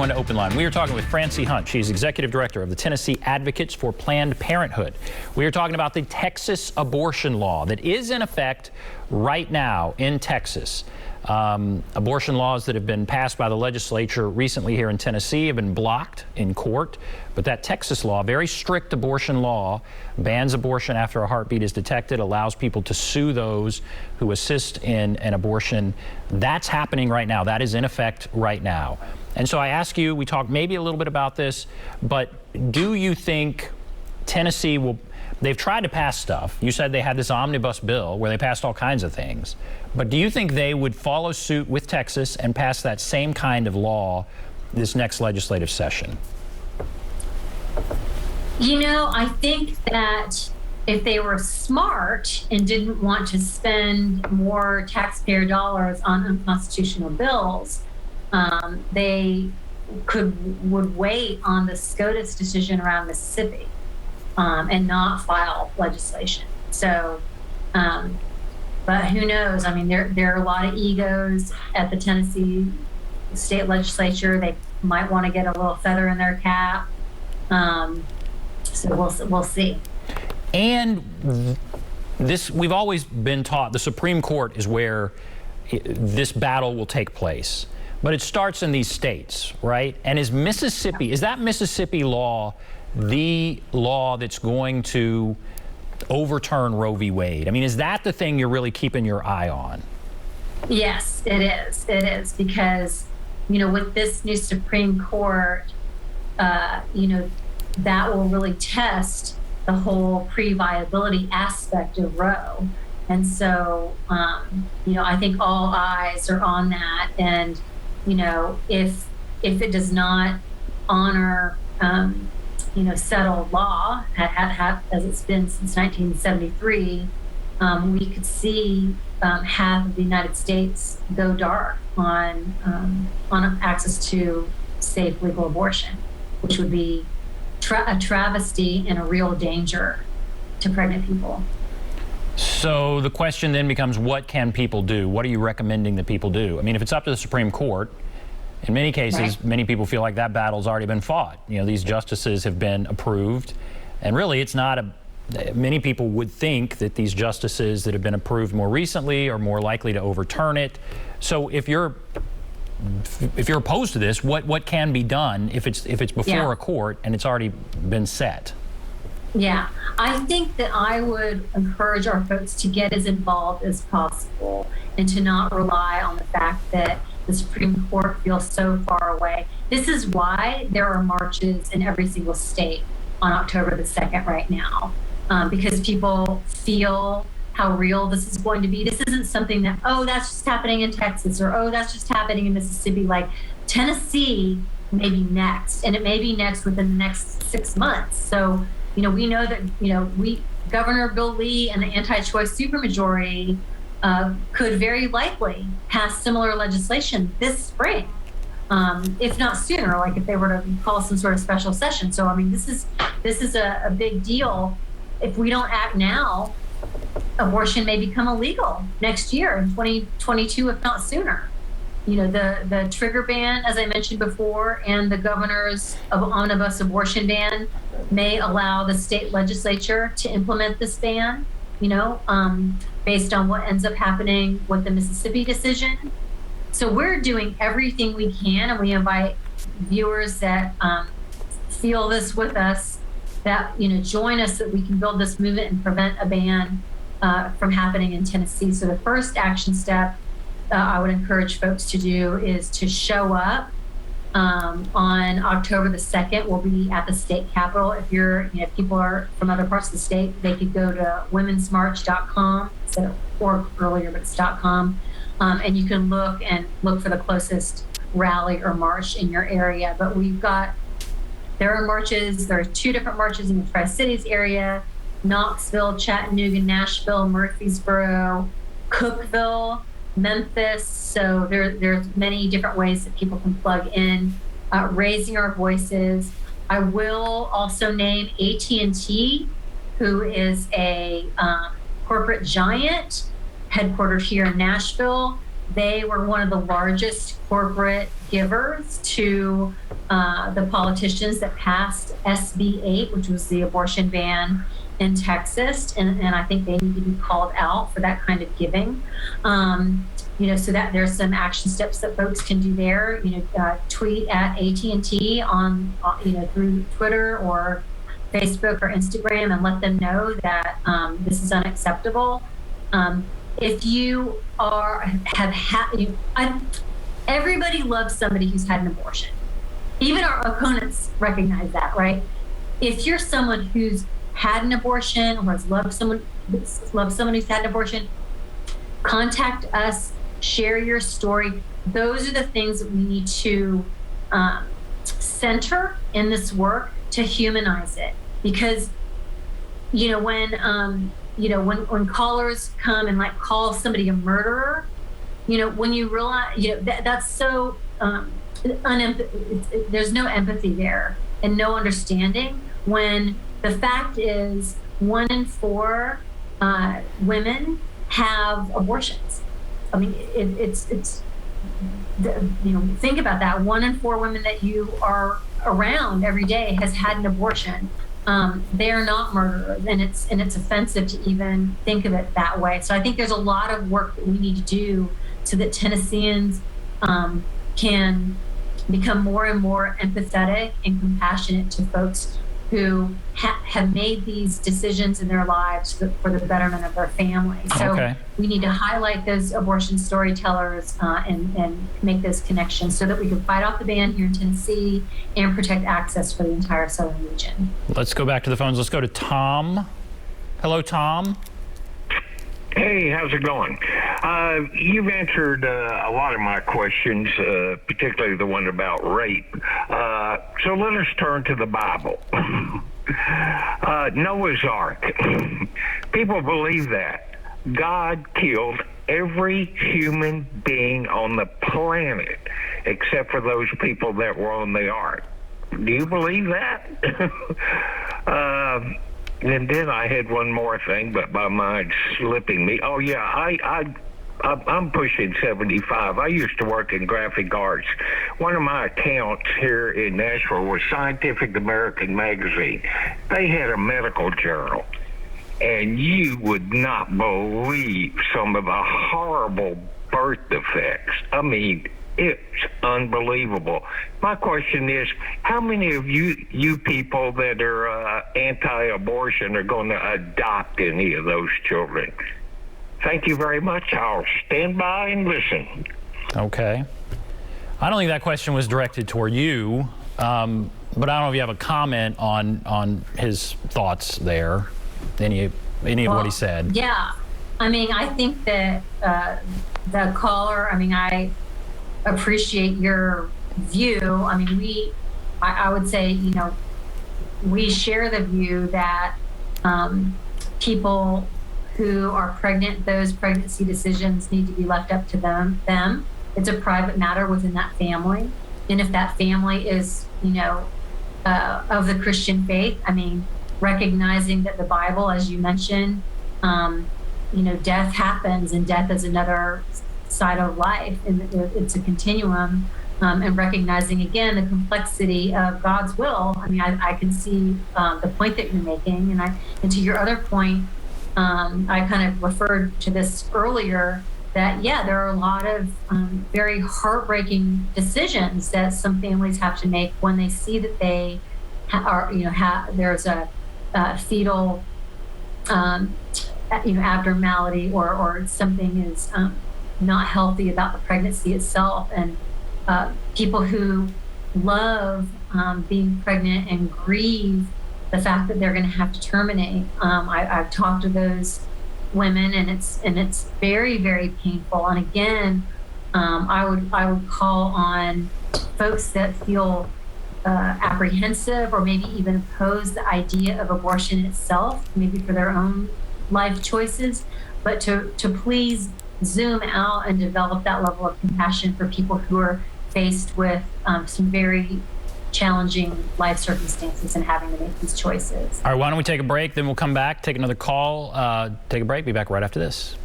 everyone to OpenLine. We are talking with Francie Hunt. She's Executive Director of the Tennessee Advocates for Planned Parenthood. We are talking about the Texas abortion law that is in effect right now in Texas. Abortion laws that have been passed by the legislature recently here in Tennessee have been blocked in court. But that Texas law, very strict abortion law, bans abortion after a heartbeat is detected, allows people to sue those who assist in an abortion. That's happening right now. That is in effect right now. And so I ask you, we talked maybe a little bit about this, but do you think Tennessee will... They've tried to pass stuff. You said they had this omnibus bill where they passed all kinds of things. But do you think they would follow suit with Texas and pass that same kind of law this next legislative session? You know, I think that if they were smart and didn't want to spend more taxpayer dollars on unconstitutional bills, they would wait on the SCOTUS decision around Mississippi and not file legislation. So, but who knows? I mean, there are a lot of egos at the Tennessee state legislature. They might want to get a little feather in their cap. So we'll see. And this, we've always been taught the Supreme Court is where this battle will take place. But it starts in these states, right? And is that Mississippi law the law that's going to overturn Roe v. Wade? I mean, is that the thing you're really keeping your eye on? Yes, it is. It is because, you know, with this new Supreme Court, you know, that will really test the whole pre-viability aspect of Roe. And so, you know, I think all eyes are on that. And, you know, if it does not honor, you know, settled law, as it's been since 1973, we could see half of the United States go dark on access to safe legal abortion, which would be a travesty and a real danger to pregnant people. So the question then becomes, what can people do? What are you recommending that people do? I mean, if it's up to the Supreme Court, in many cases, right, many people feel like that battle's already been fought. You know, these justices have been approved, and really it's not many people would think that these justices that have been approved more recently are more likely to overturn it. So if you're opposed to this, what can be done if it's before a court and it's already been set? Yeah, I think that I would encourage our folks to get as involved as possible and to not rely on the fact that the Supreme Court feels so far away. This is why there are marches in every single state on October the 2nd right now, because people feel how real this is going to be. This isn't something that, oh, that's just happening in Texas, or oh, that's just happening in Mississippi. Like, Tennessee may be next, and it may be next within the next 6 months. So, you know, we know that, you know, Governor Bill Lee and the anti-choice supermajority could very likely pass similar legislation this spring, if not sooner, like if they were to call some sort of special session. So, I mean, this is a big deal. If we don't act now, abortion may become illegal next year in 2022, if not sooner. You know, the trigger ban, as I mentioned before, and the governor's omnibus abortion ban may allow the state legislature to implement this ban, you know, based on what ends up happening with the Mississippi decision. So we're doing everything we can, and we invite viewers that feel this with us, that, you know, join us, that we can build this movement and prevent a ban from happening in Tennessee. So the first action step I would encourage folks to do is to show up on October the 2nd. We'll be at the state capitol. If people are from other parts of the state, they could go to womensmarch.com. So, or earlier, but it's .com. And you can look for the closest rally or march in your area. But there are marches. There are 2 different marches in the Tri-Cities area: Knoxville, Chattanooga, Nashville, Murfreesboro, Cookeville, Memphis. So there's many different ways that people can plug in, raising our voices. I will also name AT&T, who is a corporate giant headquartered here in Nashville. they were one of the largest corporate givers to the politicians that passed SB 8, which was the abortion ban in Texas. And I think they need to be called out for that kind of giving. So that there's some action steps that folks can do there. Tweet at AT&T on, through Twitter or Facebook or Instagram and let them know that this is unacceptable. If you everybody loves somebody who's had an abortion. Even our opponents recognize that, right? If you're someone who's had an abortion or has loved someone who's had an abortion, contact us, share your story. Those are the things that we need to center in this work to humanize it. Because, when callers come and call somebody a murderer, when you realize, that's so there's no empathy there and no understanding, when the fact is 1 in 4 women have abortions. I mean, think about that. 1 in 4 women that you are around every day has had an abortion. They are not murderers, and it's offensive to even think of it that way. So I think there's a lot of work that we need to do so that Tennesseans can become more and more empathetic and compassionate to folks who have made these decisions in their lives for the betterment of their family. So we need to highlight those abortion storytellers and make those connections so that we can fight off the ban here in Tennessee and protect access for the entire southern region. Let's go back to the phones. Let's go to Tom. Hello, Tom. Hey, how's it going? You've answered a lot of my questions, particularly the one about rape. So let us turn to the Bible. Noah's Ark. People believe that God killed every human being on the planet except for those people that were on the ark. Do you believe that? And then I had one more thing, but my mind's slipping me. Oh, yeah, I'm pushing 75. I used to work in graphic arts. One of my accounts here in Nashville was Scientific American magazine. They had a medical journal, and you would not believe some of the horrible birth defects. I mean, it's unbelievable. My question is, how many of you people that are anti-abortion are going to adopt any of those children? Thank you very much. I'll stand by and listen. Okay. I don't think that question was directed toward you, but I don't know if you have a comment on his thoughts there, any of what he said. Yeah. I mean, I think that the caller, I appreciate your view. I mean, I would say, we share the view that people who are pregnant, those pregnancy decisions need to be left up to them. It's a private matter within that family. And if that family is, of the Christian faith, recognizing that the Bible, as you mentioned, death happens, and death is another side of life, and it's a continuum, and recognizing again the complexity of God's will. I can see the point that you're making, and to your other point, I kind of referred to this earlier, that there are a lot of very heartbreaking decisions that some families have to make when they see that they there's a fetal abnormality or something is not healthy about the pregnancy itself. And people who love being pregnant and grieve the fact that they're going to have to terminate. I've talked to those women, and it's very, very painful. And again, I would call on folks that feel apprehensive or maybe even oppose the idea of abortion itself, maybe for their own life choices, but to please zoom out and develop that level of compassion for people who are faced with some very challenging life circumstances and having to make these choices. All right, why don't we take a break, then we'll come back, take another call, take a break, be back right after this.